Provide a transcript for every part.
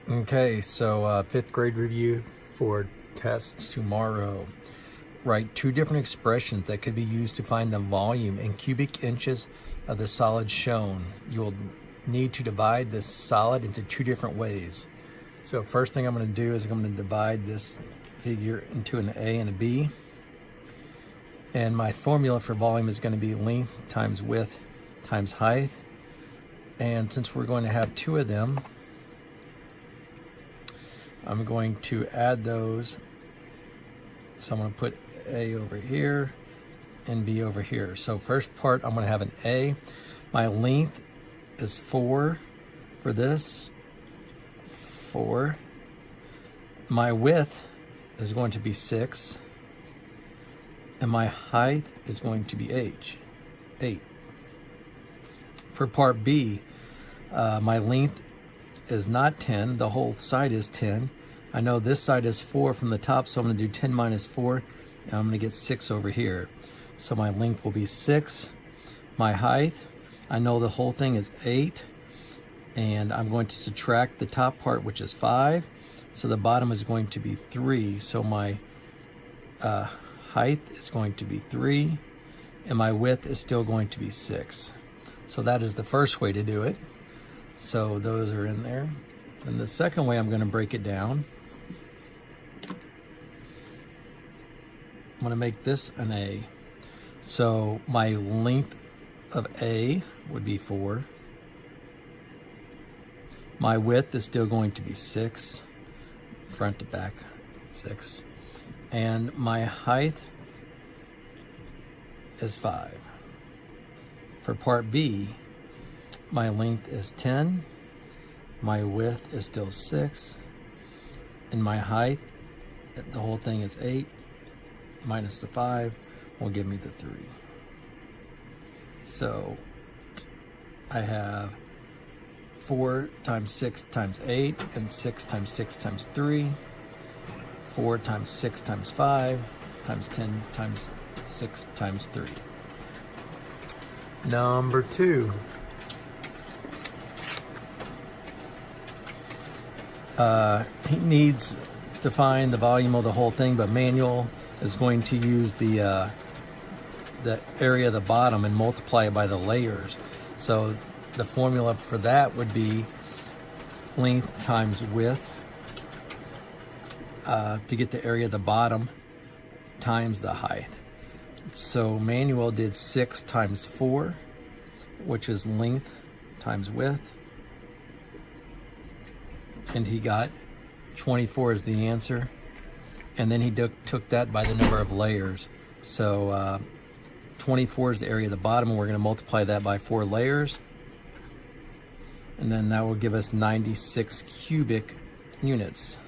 Okay, so fifth grade review for tests tomorrow. Write two different expressions that could be used to find the volume in cubic inches of the solid shown. You will need to divide this solid into two different ways. So first thing I'm going to do is I'm going to divide this figure into an A and a B. And my formula for volume is going to be length times width times height. And since we're going to have two of them, I'm going to add those. So I'm going to put A over here and B over here. So first part, I'm going to have an A. My length is 4 for this. 4. My width is going to be 6. And my height is going to be 8. For part B, my length is not 10. The whole side is 10. I know this side is 4 from the top, so I'm going to do 10 minus 4, and I'm going to get 6 over here. So my length will be 6. My height, I know the whole thing is 8, and I'm going to subtract the top part, which is 5. So the bottom is going to be 3. So my height is going to be 3, and my width is still going to be 6. So that is the first way to do it. So those are in there. And the second way I'm going to break it down, I'm going to make this an A. So my length of A would be 4. My width is still going to be 6, front to back 6. And my height is 5. For part B, my length is 10, my width is still 6, and my height, the whole thing is 8, minus the 5 will give me the 3. So I have 4 times 6 times 8, and 6 times 6 times 3, 4 times 6 times 5, times 10 times 6 times 3. Number 2. He needs to find the volume of the whole thing, but manual is going to use the area of the bottom and multiply it by the layers. So the formula for that would be length times width to get the area of the bottom times the height. So manual did 6 times 4, which is length times width. And he got 24 as the answer. And then he took that by the number of layers. So 24 is the area of the bottom, and we're going to multiply that by 4 layers. And then that will give us 96 cubic units.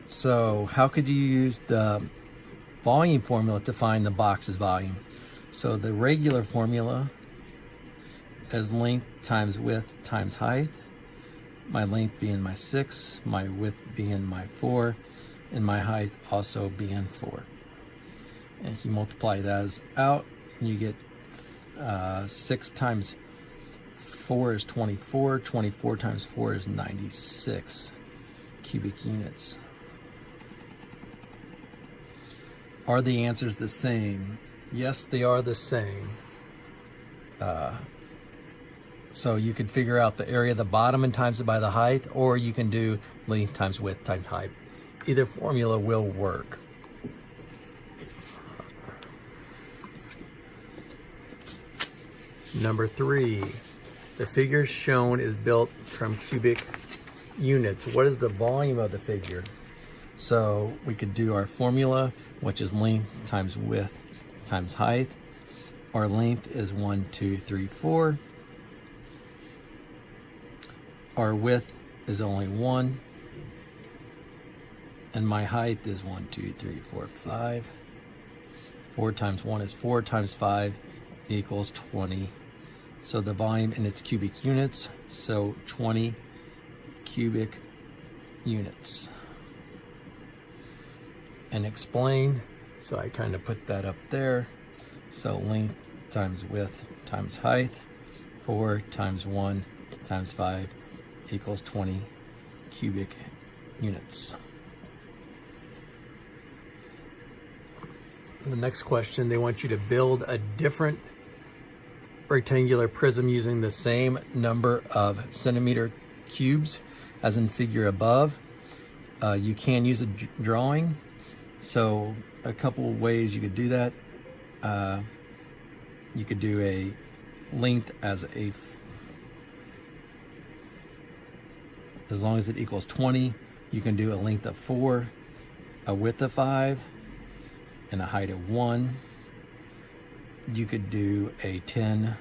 So how could you use the volume formula to find the box's volume? So the regular formula is length times width times height. My length being my 6, my width being my 4, and my height also being 4. And if you multiply those out, you get 6 times 4 is 24. 24 times 4 is 96 cubic units. Are the answers the same? Yes, they are the same. So you could figure out the area of the bottom and times it by the height, or you can do length times width times height. Either formula will work. Number 3, the figure shown is built from cubic units. What is the volume of the figure? So we could do our formula, which is length times width times height. Our length is 1, 2, 3, 4. Our width is only 1. And my height is 1, 2, 3, 4, 5. 4 times 1 is 4 times 5 equals 20. So the volume in its cubic units, so 20 cubic units. And explain, so I kind of put that up there. So length times width times height. 4 times 1 times 5 equals 20 cubic units. The next question, they want you to build a different rectangular prism using the same number of centimeter cubes as in figure above. You can use a drawing, so a couple of ways you could do that. You could do a length as long as it equals 20. You can do a length of 4, a width of 5, and a height of 1. You could do a 10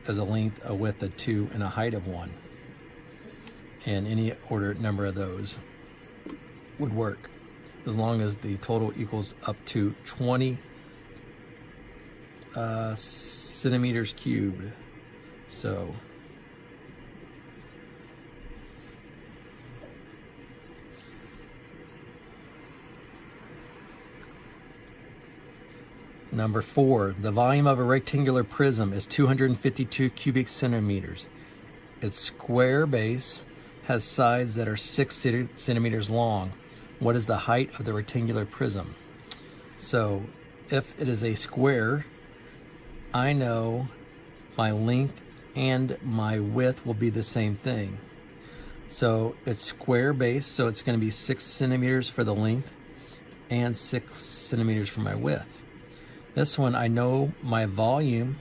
as a length, a width of 2, and a height of 1. And any ordered number of those would work, as long as the total equals up to 20 centimeters cubed. So number 4, the volume of a rectangular prism is 252 cubic centimeters. Its square base has sides that are 6 centimeters long. What is the height of the rectangular prism? So if it is a square, I know my length and my width will be the same thing. So it's square base, so it's going to be 6 centimeters for the length and 6 centimeters for my width. This one, I know my volume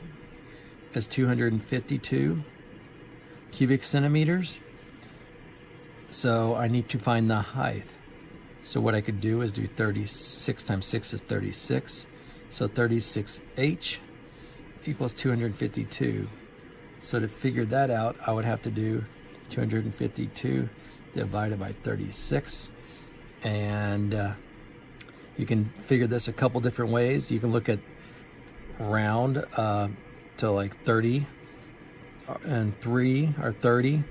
is 252 cubic centimeters, so I need to find the height. So what I could do is do 36 times 6 is 36, so 36H equals 252. So to figure that out, I would have to do 252 divided by 36, and you can figure this a couple different ways. You can look at round to like 30, and 3 or 30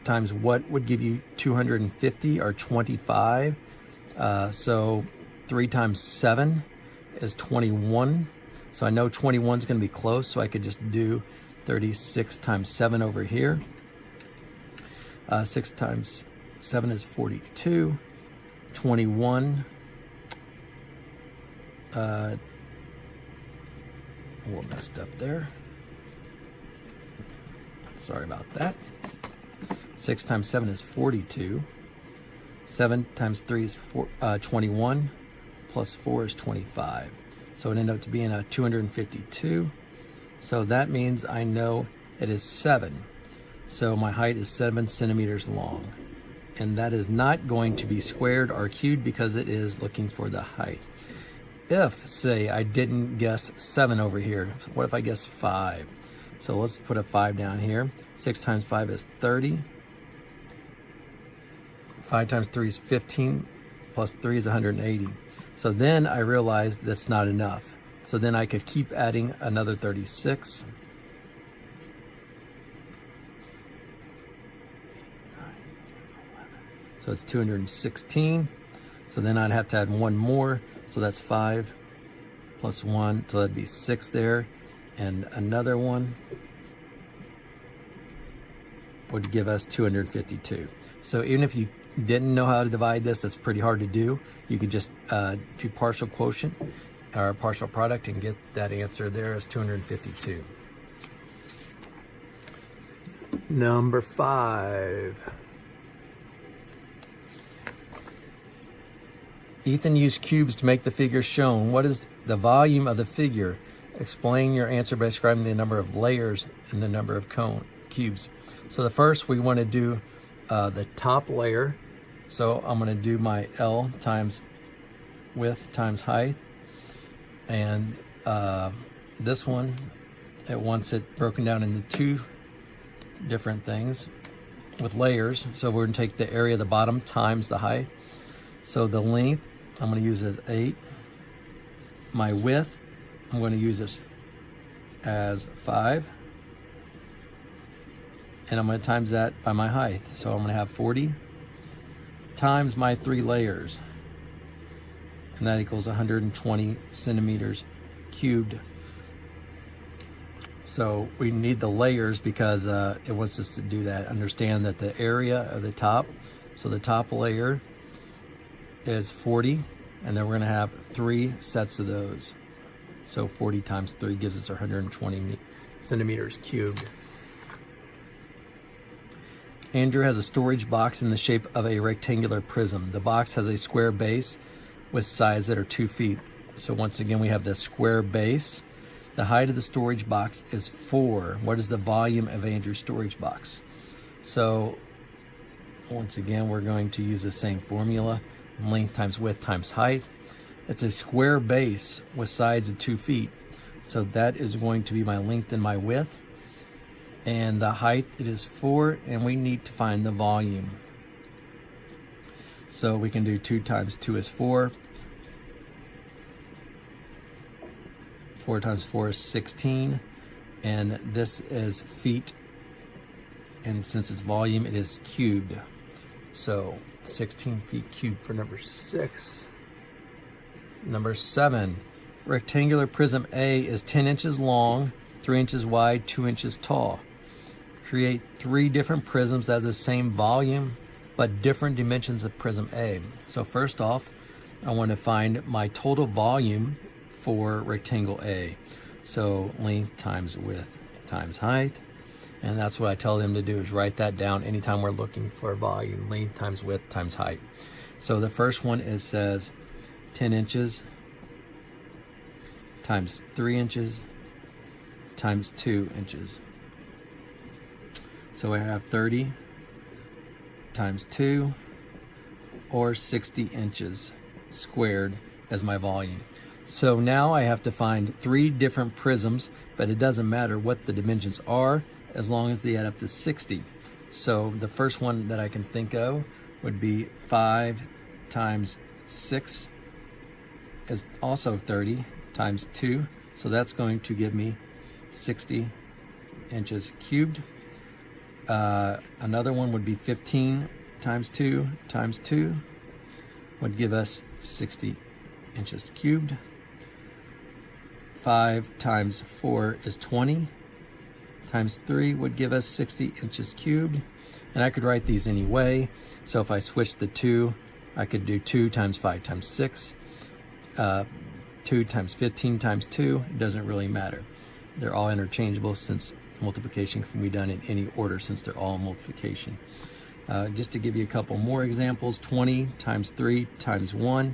times what would give you 250 or 25. So 3 times 7 is 21. So I know 21 is going to be close, so I could just do 36 times 7 over here. 6 times 7 is 42. 21. A little messed up there. Sorry about that. 6 times 7 is 42. 7 times 3 is 21. Plus 4 is 25. So it ended up to being a 252. So that means I know it is 7. So my height is 7 centimeters long. And that is not going to be squared or cubed because it is looking for the height. If, say, I didn't guess 7 over here, what if I guess 5? So let's put a 5 down here. 6 times 5 is 30. 5 times 3 is 15. Plus 3 is 180. So then I realized that's not enough. So then I could keep adding another 36. So it's 216. So then I'd have to add one more. So that's 5 plus 1. So that'd be 6 there. And another one would give us 252. So even if you didn't know how to divide this, that's pretty hard to do. You could just do partial quotient or partial product and get that answer there as 252. Number 5. Ethan used cubes to make the figure shown. What is the volume of the figure? Explain your answer by describing the number of layers and the number of cubes. So the first, we want to do the top layer. So I'm going to do my L times width times height. And this one, it wants it broken down into 2 different things with layers. So we're going to take the area of the bottom times the height. So the length, I'm going to use as 8. My width, I'm going to use this as 5. And I'm going to times that by my height. So I'm going to have 40 times my 3 layers. And that equals 120 centimeters cubed So we need the layers because it wants us to do that. Understand that the area of the top, so the top layer is 40, and then we're gonna have 3 sets of those. So 40 times 3 gives us 120 centimeters cubed. Andrew has a storage box in the shape of a rectangular prism. The box has a square base with sides that are 2 feet. So once again, we have the square base. The height of the storage box is 4. What is the volume of Andrew's storage box? So once again, we're going to use the same formula. Length times width times height. It's a square base with sides of 2 feet. So that is going to be my length and my width. And the height, it is 4, and we need to find the volume. So we can do 2 times 2 is 4. 4 times 4 is 16. And this is feet. And since it's volume, it is cubed. So 16 feet cubed for number 6. Number 7, rectangular prism A is 10 inches long, 3 inches wide, 2 inches tall. Create 3 different prisms that have the same volume, but different dimensions of prism A. So first off, I want to find my total volume for rectangle A. So length times width times height. And that's what I tell them to do, is write that down anytime we're looking for volume, length times width times height. So the first one, it says 10 inches times 3 inches times 2 inches. So I have 30 times 2, or 60 inches squared as my volume. So now I have to find 3 different prisms, but it doesn't matter what the dimensions are as long as they add up to 60. So the first one that I can think of would be 5 times 6 is also 30 times 2. So that's going to give me 60 inches cubed. Another one would be 15 times 2 times 2 would give us 60 inches cubed. 5 times 4 is 20 times 3 would give us 60 inches cubed. And I could write these any way. So if I switch the 2, I could do 2 times 5 times 6. 2 times 15 times 2, it doesn't really matter. They're all interchangeable, since multiplication can be done in any order, since they're all multiplication. Just to give you a couple more examples, 20 times 3 times 1,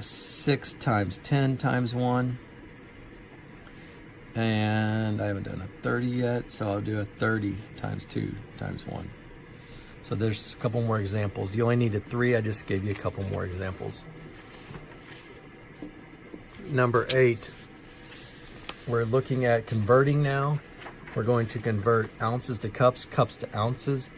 6 times 10 times 1, and I haven't done a 30 yet, so I'll do a 30 times 2 times 1. So there's a couple more examples. You only needed 3, I just gave you a couple more examples. Number 8, we're looking at converting now. We're going to convert ounces to cups, cups to ounces.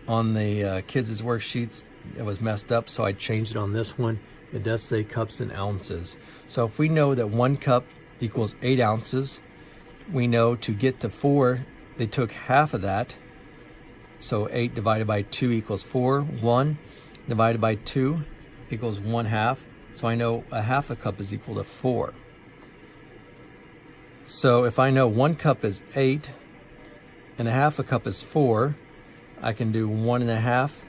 On the kids' worksheets, it was messed up, so I changed it on this one. It does say cups and ounces. So if we know that 1 cup equals 8 ounces, we know to get to 4, they took half of that. So 8 divided by 2 equals 4. 1 divided by 2 equals 1/2. So I know a half a cup is equal to 4. So if I know 1 cup is 8 and a half a cup is 4, I can do 1.5,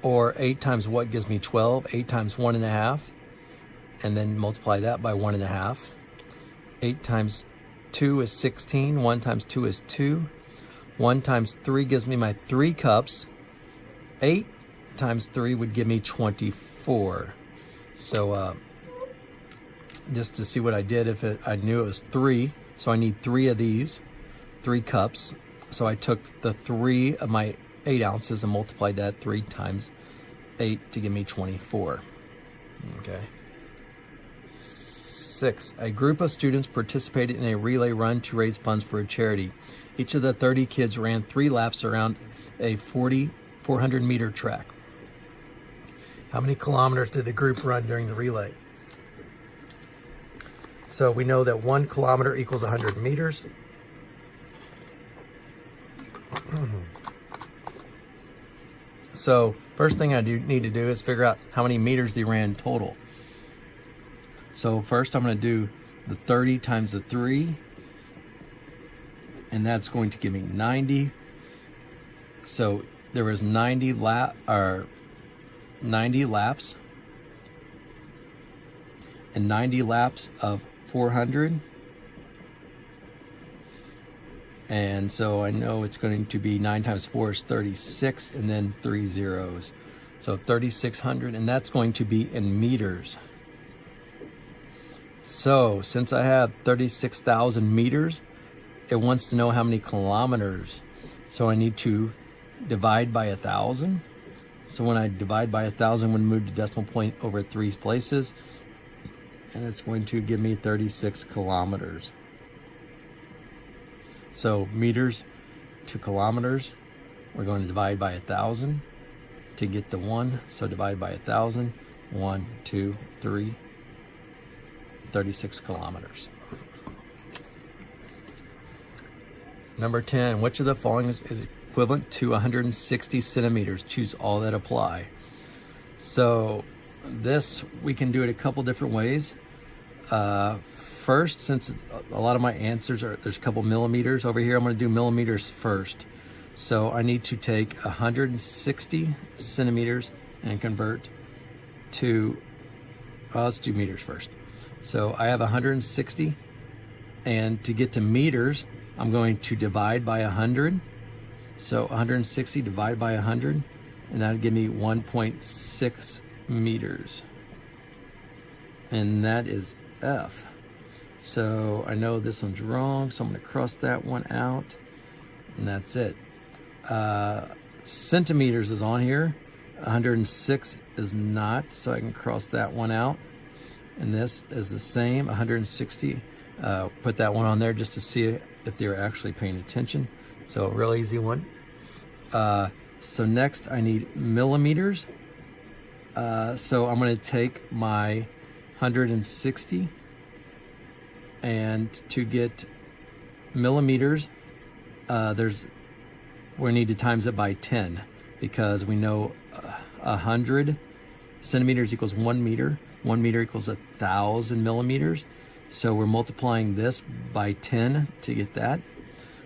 or 8 times what gives me 12? 8 times 1.5, and then multiply that by 1.5. 8 times 2 is 16. 1 times 2 is 2. 1 times 3 gives me my 3 cups. 8 times 3 would give me 24. So just to see what I did, I knew it was 3, so I need 3 of these, 3 cups. So I took the 3 of my 8 ounces and multiplied that 3 times 8 to give me 24. Okay. 6, a group of students participated in a relay run to raise funds for a charity. Each of the 30 kids ran 3 laps around a 400 meter track. How many kilometers did the group run during the relay? So we know that 1 kilometer equals 100 meters. So first thing I need to do is figure out how many meters they ran total. So first I'm going to do the 30 times the 3, and that's going to give me 90. So there was 90 laps, and 90 laps of 400. And so I know it's going to be 9 times 4 is 36, and then 3 zeros. So 3,600, and that's going to be in meters. So since I have 36,000 meters, it wants to know how many kilometers. So I need to divide by 1,000. So when I divide by 1,000, I'm going to move the decimal point over 3 places, and it's going to give me 36 kilometers. So meters to kilometers, we're going to divide by 1,000 to get the 1. So divide by 1,000, 1, 2, 3, 36 kilometers. Number 10, which of the following is equivalent to 160 centimeters? Choose all that apply. So this, we can do it a couple different ways. First, since a lot of my answers are, there's a couple millimeters over here, I'm going to do millimeters first. So I need to take 160 centimeters and convert to, let's do meters first. So I have 160, and to get to meters, I'm going to divide by 100. So 160 divided by 100, and that'll give me 1.6 meters. And that is F. So I know this one's wrong, so I'm going to cross that one out, and that's it. Centimeters is on here. 106 is not, so I can cross that one out. And this is the same, 160. Put that one on there just to see if they're actually paying attention. So a real easy one. So next I need millimeters. So I'm going to take my 160, and to get millimeters, we need to times it by 10, because we know 100 centimeters equals 1 meter. 1 meter equals 1,000 millimeters. So we're multiplying this by 10 to get that.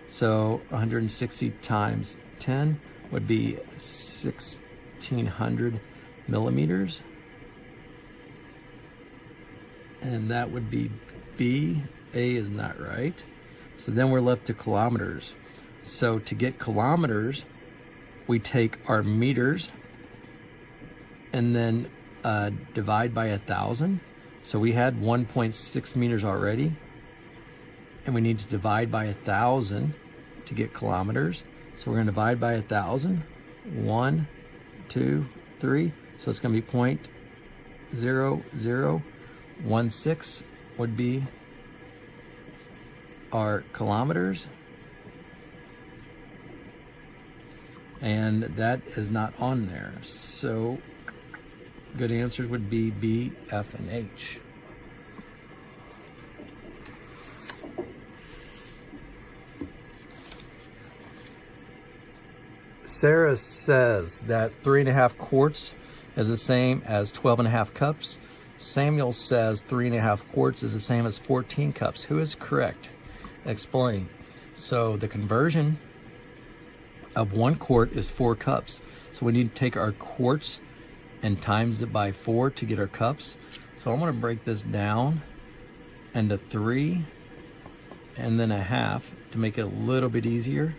So 160 times 10 would be 1,600 millimeters. And that would be B. A is not right. So then we're left to kilometers. So to get kilometers, we take our meters and then divide by 1,000. So we had 1.6 meters already, and we need to divide by 1,000 to get kilometers. So we're going to divide by 1,000. 1, 2, 3. So it's going to be 0.0016 would be our kilometers. And that is not on there. So good answers would be B, F, and H. Sarah says that 3.5 quarts is the same as 12.5 cups. Samuel says 3.5 quarts is the same as 14 cups. Who is correct? Explain. So the conversion of 1 quart is 4 cups. So we need to take our quarts and times it by 4 to get our cups. So I'm going to break this down into 3 and then a half to make it a little bit easier.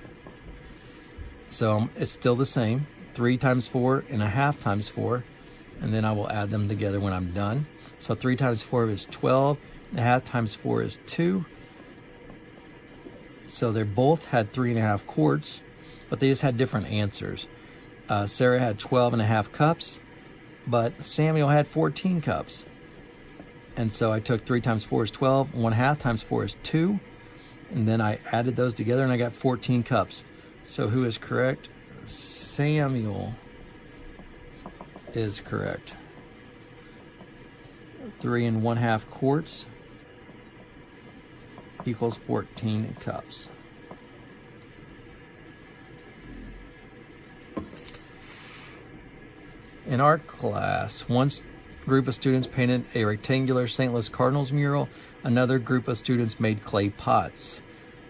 So it's still the same, 3 times 4 and a half times 4, and then I will add them together when I'm done. So 3 times 4 is 12, and a half times 4 is 2. So they both had 3.5 quarts, but they just had different answers. Sarah had 12.5 cups, but Samuel had 14 cups. And so I took 3 times 4 is 12, 1/2 times 4 is 2, and then I added those together and I got 14 cups. So who is correct? Samuel is correct. 3 1/2 quarts equals 14 cups. In our class, once group of students painted a rectangular St. Louis Cardinals mural. Another group of students made clay pots.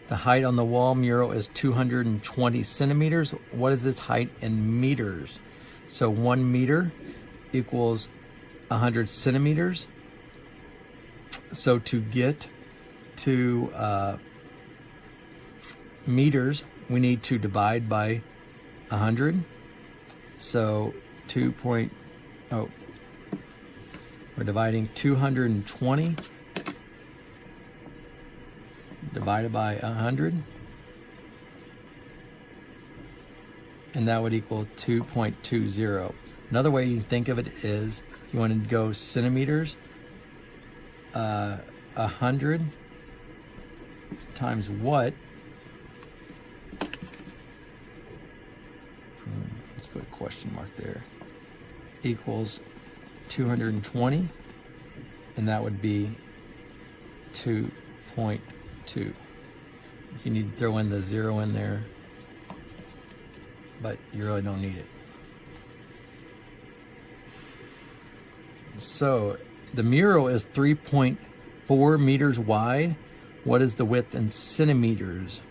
The height on the wall mural is 220 centimeters. What is its height in meters? So 1 meter equals 100 centimeters. So to get to meters, we need to divide by 100. So we're dividing 220 divided by 100, and that would equal 2.20. Another way you can think of it is, if you want to go centimeters, 100 times what? Let's put a question mark there. Equals 220, and that would be 2.2. You need to throw in the 0 in there, but you really don't need it. So the mural is 3.4 meters wide. What is the width in centimeters?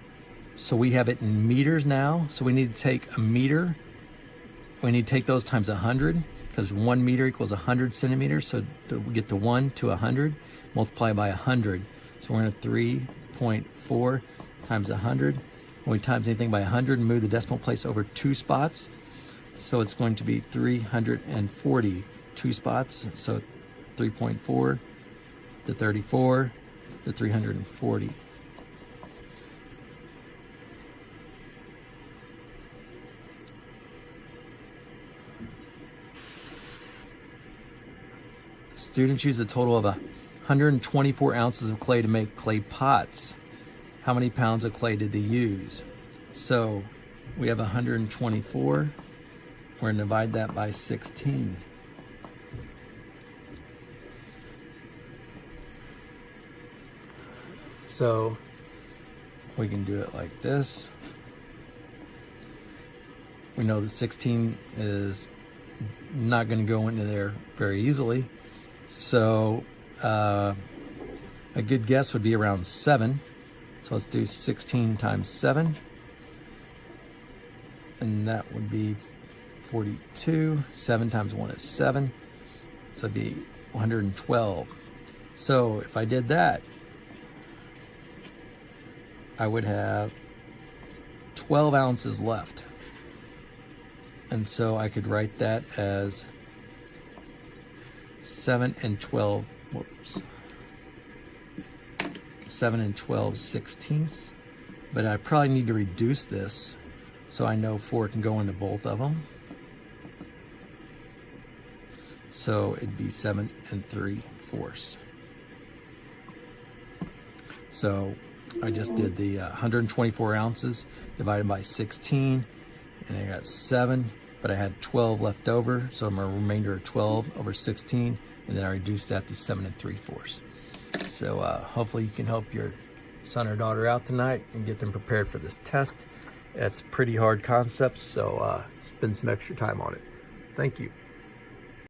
So we have it in meters now, so we need to take a meter. We need to take those times 100, because 1 meter equals 100 centimeters. So we get to 1 to 100, multiply by 100. So we're going to 3.4 times 100. When we times anything by 100, move the decimal place over 2 spots. So it's going to be 340, 2 spots. So 3.4 to 34 to 340. Students use a total of 124 ounces of clay to make clay pots. How many pounds of clay did they use? So we have 124. We're going to divide that by 16. So we can do it like this. We know that 16 is not going to go into there very easily. So a good guess would be around 7. So let's do 16 times 7. And that would be 42. 7 times 1 is 7. So it'd be 112. So if I did that, I would have 12 ounces left. And so I could write that as 7 and 12 sixteenths. But I probably need to reduce this so I know 4 can go into both of them. So it'd be 7 and 3/4. So I just did the 124 ounces divided by 16, and I got 7, but I had 12 left over, so I'm a remainder of 12 over 16, and then I reduced that to 7 3/4. So hopefully you can help your son or daughter out tonight and get them prepared for this test. It's pretty hard concepts, so spend some extra time on it. Thank you.